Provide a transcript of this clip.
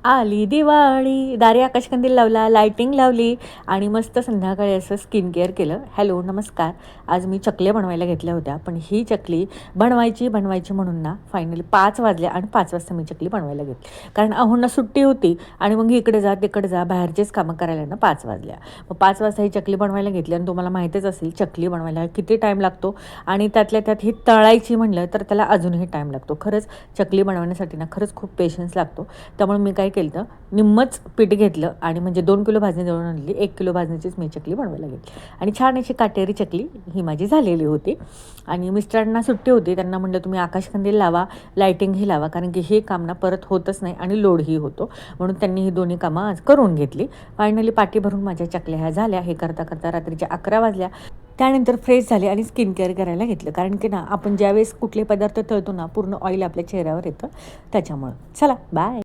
आली दिवाळी, दारी आकाशकंदील लावला, लाइटिंग लावली आणि मस्त संध्याकाळी असं स्किन केअर केलं. हॅलो, नमस्कार. आज मी चकल्या बनवायला घेतल्या होत्या, पण ही चकली बनवायची म्हणून ना फायनली 5 वाजले आणि 5 वाजता मी चकली बनवायला घेतली. कारण अहोंना सुट्टी होती आणि मग इकडे जा, तिकडे जा, बाहेरचेच कामं करायला ना 5 वाजल्या. मग 5 वाजता ही चकली बनवायला घेतली आणि तुम्हाला माहीतच असेल चकली बनवायला किती टाईम लागतो आणि त्यातल्या त्यात ही तळायची म्हणलं तर त्याला अजूनही टाईम लागतो. खरंच चकली बनवण्यासाठी ना खरंच खूप पेशन्स लागतो. त्यामुळे मी काय केलं, निम्मंच पीठ घेतलं आणि म्हणजे 2 किलो भाजणी दळून आणली, 1 किलो भाजणीचीच मी चकली बनवायला घेतली आणि छान अशी काटेरी चकली ही माझी झालेली होती. आणि मिस्टरांना सुट्टी होती, त्यांना म्हटलं तुम्ही आकाशकंदील लावा, लायटिंगही लावा, कारण की हे काम ना परत होतच नाही आणि लोडही होतो, म्हणून त्यांनी ही दोन्ही कामं आज करून घेतली. फायनली पाटी भरून माझ्या चकल्या ह्या झाल्या. हे करता करता रात्रीच्या 11 वाजल्या. त्यानंतर फ्रेश झाले आणि स्किन केअर करायला घेतलं, कारण की ना आपण ज्यावेळेस कुठले पदार्थ तळतो ना पूर्ण ऑइल आपल्या चेहऱ्यावर येतं त्याच्यामुळं. चला बाय.